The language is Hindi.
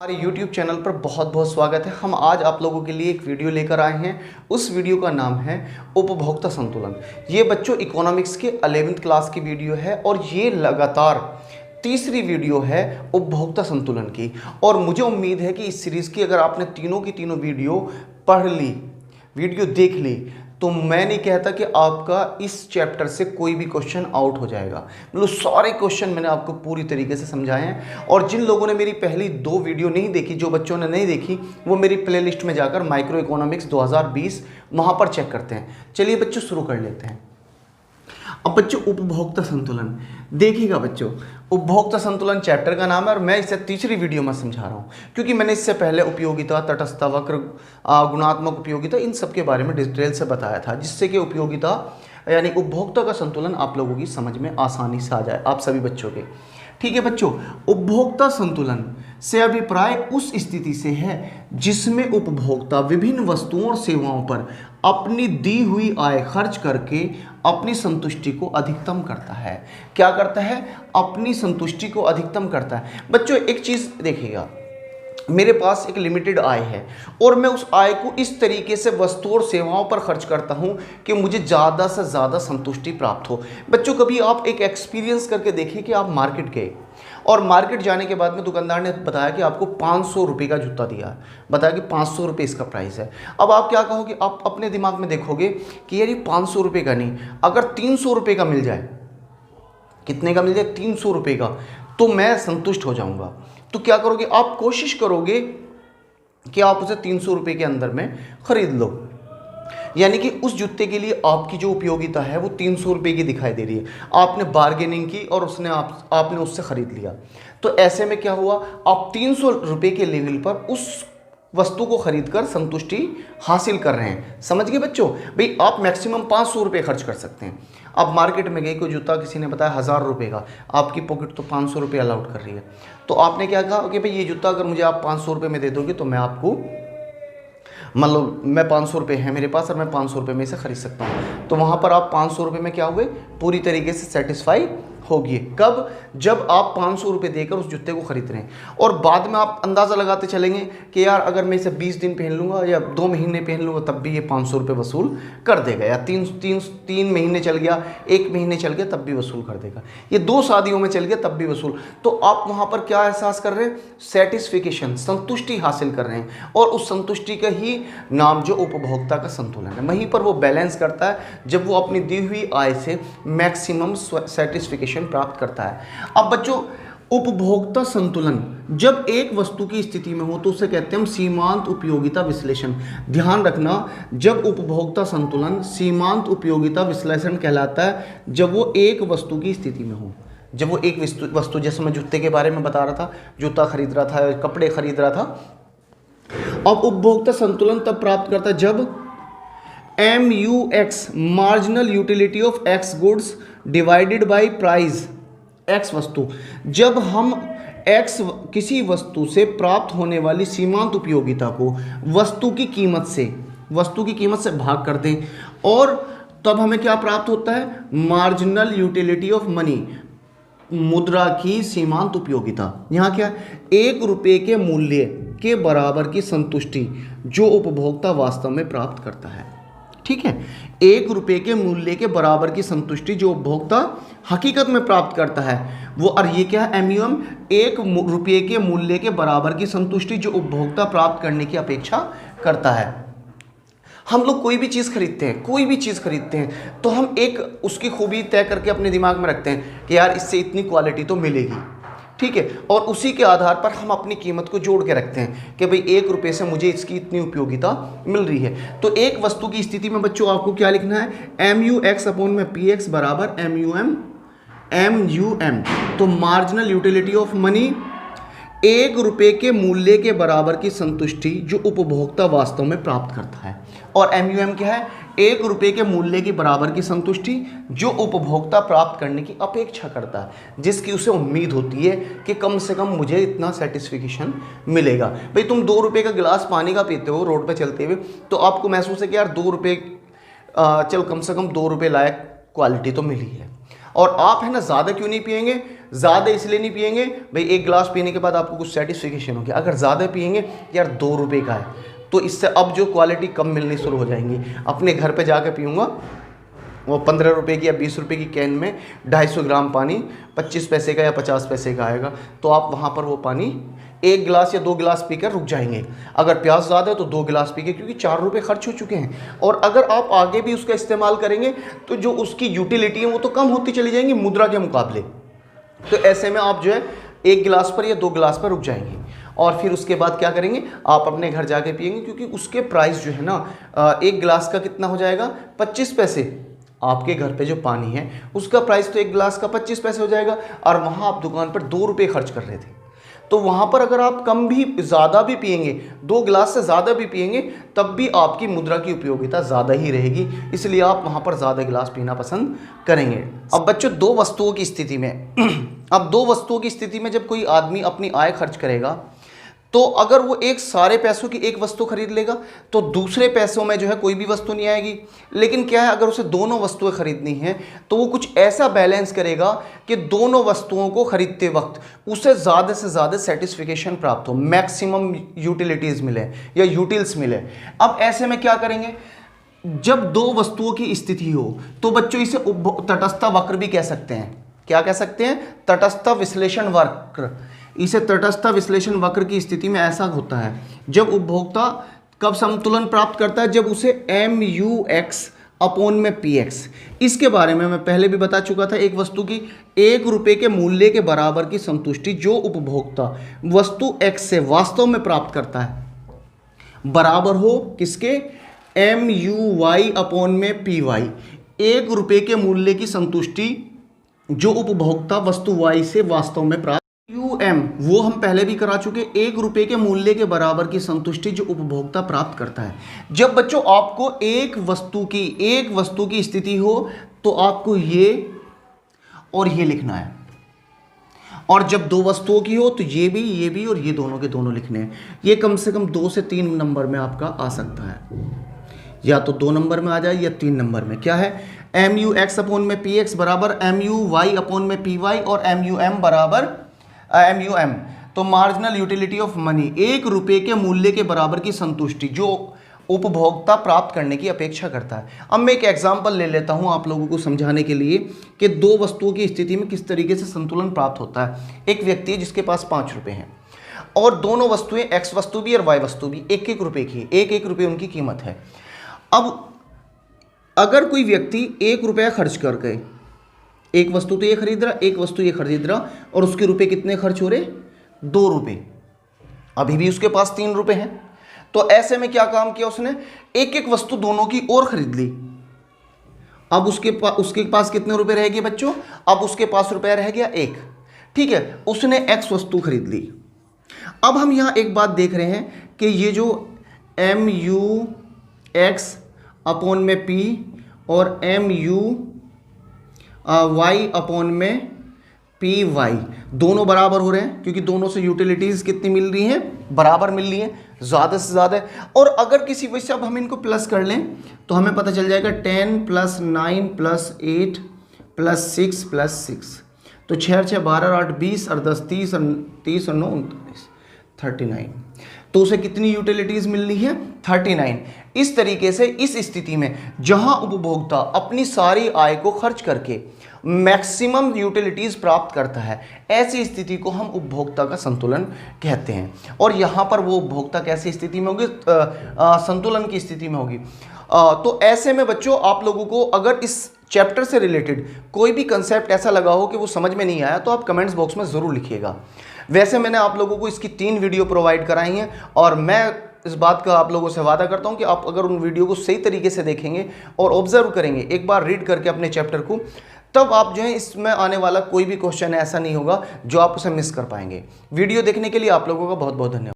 हमारे YouTube चैनल पर बहुत बहुत स्वागत है। हम आज आप लोगों के लिए एक वीडियो लेकर आए हैं। उस वीडियो का नाम है उपभोक्ता संतुलन। ये बच्चों इकोनॉमिक्स के 11th क्लास की वीडियो है और ये लगातार तीसरी वीडियो है उपभोक्ता संतुलन की। और मुझे उम्मीद है कि इस सीरीज़ की अगर आपने तीनों की तीनों वीडियो पढ़ ली, वीडियो देख ली, तो मैं नहीं कहता कि आपका इस चैप्टर से कोई भी क्वेश्चन आउट हो जाएगा। मतलब सारे क्वेश्चन मैंने आपको पूरी तरीके से समझाए हैं। और जिन लोगों ने मेरी पहली 2 वीडियो नहीं देखी, जो बच्चों ने नहीं देखी, वो मेरी प्लेलिस्ट में जाकर माइक्रो इकोनॉमिक्स 2020 वहाँ पर चेक करते हैं। चलिए बच्चों शुरू कर लेते हैं। अब बच्चों उपभोक्ता संतुलन देखिएगा बच्चों, उपभोक्ता संतुलन चैप्टर का नाम है और मैं इसे तीसरी वीडियो में समझा रहा हूँ, क्योंकि मैंने इससे पहले उपयोगिता, तटस्थता, वक्र, गुणात्मक उपयोगिता, इन सब के बारे में डिटेल से बताया था, जिससे कि उपयोगिता यानी उपभोक्ता का संतुलन आप लोगों की समझ में आसानी से आ जाए, आप सभी बच्चों के। ठीक है बच्चों, उपभोक्ता संतुलन से अभिप्राय उस स्थिति से है जिसमें उपभोक्ता विभिन्न वस्तुओं और सेवाओं पर अपनी दी हुई आय खर्च करके अपनी संतुष्टि को अधिकतम करता है। क्या करता है? अपनी संतुष्टि को अधिकतम करता है। बच्चों एक चीज देखिएगा, मेरे पास एक लिमिटेड आय है और मैं उस आय को इस तरीके से वस्तु और सेवाओं पर खर्च करता हूं कि मुझे ज़्यादा से ज़्यादा संतुष्टि प्राप्त हो। बच्चों कभी आप एक एक्सपीरियंस करके देखिए कि आप मार्केट गए और मार्केट जाने के बाद में दुकानदार ने बताया कि आपको 500 रुपये का जूता दिया, बताया कि 500 रुपये इसका प्राइस है। अब आप क्या कहोगे? आप अपने दिमाग में देखोगे कि यार ये 500 रुपये का नहीं, अगर 300 रुपये का मिल जाए, कितने का मिल जाए? 300 रुपये का, तो मैं संतुष्ट हो जाऊंगा। तो क्या करोगे? आप कोशिश करोगे कि आप उसे 300 रुपये के अंदर में खरीद लो, यानी कि उस जूते के लिए आपकी जो उपयोगिता है वो 300 रुपये की दिखाई दे रही है। आपने बार्गेनिंग की और आपने उससे खरीद लिया। तो ऐसे में क्या हुआ? आप 300 रुपये के लेवल पर उस वस्तु को खरीदकर संतुष्टि हासिल कर रहे हैं। समझ गए बच्चों? भाई आप मैक्सिमम 500 रुपये खर्च कर सकते हैं। आप मार्केट में गए, कोई जूता किसी ने बताया 1000 रुपये का, आपकी पॉकेट तो 500 रुपये अलाउड कर रही है, तो आपने क्या कहा कि भाई ये जूता अगर मुझे आप 500 रुपये में दे दोगे तो मैं आपको, मतलब मैं 500 रुपये है मेरे पास और मैं 500 रुपये में इसे खरीद सकता हूँ। तो वहाँ पर आप 500 रुपये में क्या हुए? पूरी तरीके से सेटिस्फाई होगी। कब? जब आप 500 रुपये देकर उस जूते को खरीद रहे हैं और बाद में आप अंदाज़ा लगाते चलेंगे कि यार अगर मैं इसे 20 दिन पहन लूँगा या 2 महीने पहन लूँगा तब भी ये 500 रुपये वसूल कर देगा, या तीन महीने चल गया, 1 महीने चल गया तब भी वसूल कर देगा, ये 2 शादियों में चल गया तब भी वसूल। तो आप वहाँ पर क्या एहसास कर रहे हैं? सेटिस्फिकेशन, संतुष्टि हासिल कर रहे हैं। और उस संतुष्टि का ही नाम जो उपभोक्ता का संतुलन है, वहीं पर वो बैलेंस करता है जब वो अपनी दी हुई आय से मैक्सिमम सेटिस्फिकेशन प्राप्त करता है। अब बच्चों उपभोक्ता संतुलन जब एक वस्तु की स्थिति में हो तो उसे कहते हैं हम सीमांत उपयोगिता विश्लेषण। ध्यान रखना, जब उपभोक्ता संतुलन सीमांत उपयोगिता विश्लेषण कहलाता है जब वो एक वस्तु की स्थिति में हो। जब वो एक वस्तु, जैसे मैं जूते के बारे में बता रहा था, जूता खरीद रहा था, कपड़े खरीद रहा था। अब उपभोक्ता संतुलन तब प्राप्त करता है जब MUX marginal utility of X goods divided by price X वस्तु, जब हम X किसी वस्तु से प्राप्त होने वाली सीमांत उपयोगिता को वस्तु की कीमत से भाग कर दें, और तब हमें क्या प्राप्त होता है? मार्जिनल यूटिलिटी ऑफ मनी, मुद्रा की सीमांत उपयोगिता। यहाँ क्या? 1 रुपये के मूल्य के बराबर की संतुष्टि जो उपभोक्ता वास्तव में प्राप्त करता है। ठीक है, 1 रुपये के मूल्य के बराबर की संतुष्टि जो उपभोक्ता हकीकत में प्राप्त करता है वो, और ये क्या है? MUM, 1 रुपये के मूल्य के बराबर की संतुष्टि जो उपभोक्ता प्राप्त करने की अपेक्षा करता है। हम लोग कोई भी चीज़ खरीदते हैं तो हम एक उसकी खूबी तय करके अपने दिमाग में रखते हैं कि यार इससे इतनी क्वालिटी तो मिलेगी, ठीक है, और उसी के आधार पर हम अपनी कीमत को जोड़ के रखते हैं कि भाई 1 रुपये से मुझे इसकी इतनी उपयोगिता मिल रही है। तो एक वस्तु की स्थिति में बच्चों आपको क्या लिखना है? MUX अपॉन में PX बराबर MUM। तो मार्जिनल यूटिलिटी ऑफ मनी, 1 रुपये के मूल्य के बराबर की संतुष्टि जो उपभोक्ता वास्तव में प्राप्त करता है। और MUM क्या है? 1 रुपये के मूल्य के बराबर की संतुष्टि जो उपभोक्ता प्राप्त करने की अपेक्षा करता है, जिसकी उसे उम्मीद होती है कि कम से कम मुझे इतना सेटिस्फिकेशन मिलेगा। भाई तुम 2 रुपये का गिलास पानी का पीते हो रोड पे चलते हुए, तो आपको महसूस है कि यार 2 रुपये, चल कम से कम 2 रुपये लायक क्वालिटी तो मिली है, और आप है ना ज़्यादा क्यों नहीं पिएंगे, ज़्यादा इसलिए नहीं पियेंगे भाई, एक गिलास पीने के बाद आपको कुछ सेटिस्फिकेशन होगी। अगर ज़्यादा पियेंगे यार 2 रुपये का है, तो इससे अब जो क्वालिटी कम मिलनी शुरू हो जाएंगी। अपने घर पे जाके पीऊँगा, वो 15 रुपये की या 20 रुपये की कैन में 250 ग्राम पानी 25 पैसे का या 50 पैसे का आएगा, तो आप वहाँ पर वो पानी 1 गिलास या 2 गिलास पीकर रुक जाएंगे। अगर प्यास ज़्यादा है तो 2 गिलास पी के, क्योंकि 4 रुपये खर्च हो चुके हैं। और अगर आप आगे भी उसका इस्तेमाल करेंगे तो जो उसकी यूटिलिटी है वो तो कम होती चली जाएंगी मुद्रा के मुकाबले। तो ऐसे में आप जो है 1 गिलास पर या 2 गिलास पर रुक जाएंगे, और फिर उसके बाद क्या करेंगे, आप अपने घर जाके पिएंगे, क्योंकि उसके प्राइस जो है ना 1 गिलास का कितना हो जाएगा, 25 पैसे। आपके घर पे जो पानी है उसका प्राइस तो 1 गिलास का 25 पैसे हो जाएगा, और वहाँ आप दुकान पर 2 रुपये खर्च कर रहे थे। तो वहाँ पर अगर आप कम भी ज़्यादा भी पिएंगे, 2 गिलास से ज़्यादा भी पिएंगे, तब भी आपकी मुद्रा की उपयोगिता ज़्यादा ही रहेगी, इसलिए आप वहाँ पर ज़्यादा गिलास पीना पसंद करेंगे। अब बच्चों, 2 वस्तुओं की स्थिति में अब 2 वस्तुओं की स्थिति में जब कोई आदमी अपनी आय खर्च करेगा, तो अगर वो एक सारे पैसों की एक वस्तु खरीद लेगा तो दूसरे पैसों में जो है कोई भी वस्तु नहीं आएगी। लेकिन क्या है, अगर उसे दोनों वस्तुएं खरीदनी हैं तो वो कुछ ऐसा बैलेंस करेगा कि दोनों वस्तुओं को खरीदते वक्त उसे ज़्यादा से ज़्यादा सेटिस्फिकेशन प्राप्त हो, मैक्सिमम यूटिलिटीज़ मिले या यूटिल्स मिले। अब ऐसे में क्या करेंगे, जब 2 वस्तुओं की स्थिति हो तो बच्चों इसे तटस्थ वक्र भी कह सकते हैं। क्या कह सकते हैं, तटस्थ विश्लेषण वक्र। इसे तटस्थ विश्लेषण वक्र की स्थिति में ऐसा होता है, जब उपभोक्ता कब संतुलन प्राप्त करता है, जब उसे MUX अपॉन में PX, इसके बारे में मैं पहले भी बता चुका था। एक वस्तु की 1 रुपये के मूल्य के बराबर की संतुष्टि जो उपभोक्ता वस्तु X से वास्तव में प्राप्त करता है, बराबर हो किसके, MUY अपॉन में PY। 1 रुपये के मूल्य की संतुष्टि जो उपभोक्ता वस्तु Y से वास्तव में प्राप्त, UM वो हम पहले भी करा चुके, 1 रुपये के मूल्य के बराबर की संतुष्टि जो उपभोक्ता प्राप्त करता है। जब बच्चों आपको एक वस्तु की स्थिति हो तो आपको ये और ये लिखना है, और जब 2 वस्तुओं की हो तो ये भी और ये दोनों के दोनों लिखने हैं। ये कम से कम 2 से 3 नंबर में आपका आ सकता है, या तो 2 नंबर में आ जाए या 3 नंबर में। क्या है, MUX अपॉन में PX बराबर MUY अपॉन में PY, और MUM बराबर MUM। तो मार्जिनल यूटिलिटी ऑफ मनी, 1 रुपये के मूल्य के बराबर की संतुष्टि जो उपभोक्ता प्राप्त करने की अपेक्षा करता है। अब मैं एक एग्जांपल ले लेता हूं आप लोगों को समझाने के लिए कि 2 वस्तुओं की स्थिति में किस तरीके से संतुलन प्राप्त होता है। एक व्यक्ति है जिसके पास 5 रुपये हैं, और दोनों वस्तुएं X वस्तु भी और Y वस्तु भी 1-1 रुपये की, 1-1 रुपये उनकी कीमत है। अब अगर कोई व्यक्ति 1 रुपया खर्च कर गए, एक वस्तु तो ये खरीद रहा, एक वस्तु ये खरीद रहा, और उसके रुपए कितने खर्च हो रहे, 2 रुपये। अभी भी उसके पास 3 रुपये हैं। तो ऐसे में क्या काम किया उसने, एक वस्तु दोनों की और खरीद ली। अब उसके पास कितने रुपए रह गए बच्चों, अब उसके पास रुपया रह गया 1। ठीक है, उसने X वस्तु खरीद ली। अब हम यहां एक बात देख रहे हैं कि ये जो MUX अपॉन में P और MUY अपॉन में PY दोनों बराबर हो रहे हैं, क्योंकि दोनों से यूटिलिटीज़ कितनी मिल रही हैं, बराबर मिल रही हैं, ज़्यादा से ज़्यादा। और अगर किसी वजह से अब हम इनको प्लस कर लें तो हमें पता चल जाएगा 10 + 9 + 8 + 6 + 6, तो 6 × 6 = 12, 8 = 20, और 10 = 30, और 30 और 9 = 39। तो उसे कितनी यूटिलिटीज़ मिल रही है, 39। इस तरीके से इस स्थिति में जहां उपभोक्ता अपनी सारी आय को खर्च करके मैक्सिमम यूटिलिटीज़ प्राप्त करता है, ऐसी स्थिति को हम उपभोक्ता का संतुलन कहते हैं। और यहाँ पर वो उपभोक्ता कैसी स्थिति में होगी, संतुलन की स्थिति में होगी। तो ऐसे में बच्चों आप लोगों को अगर इस चैप्टर से रिलेटेड कोई भी कंसेप्ट ऐसा लगा हो कि वो समझ में नहीं आया, तो आप कमेंट्स बॉक्स में ज़रूर लिखिएगा। वैसे मैंने आप लोगों को इसकी 3 वीडियो प्रोवाइड कराई हैं, और मैं इस बात का आप लोगों से वादा करता हूं कि आप अगर उन वीडियो को सही तरीके से देखेंगे और ऑब्जर्व करेंगे, एक बार रीड करके अपने चैप्टर को, तब आप जो है इसमें आने वाला कोई भी क्वेश्चन ऐसा नहीं होगा जो आप उसे मिस कर पाएंगे। वीडियो देखने के लिए आप लोगों का बहुत बहुत धन्यवाद।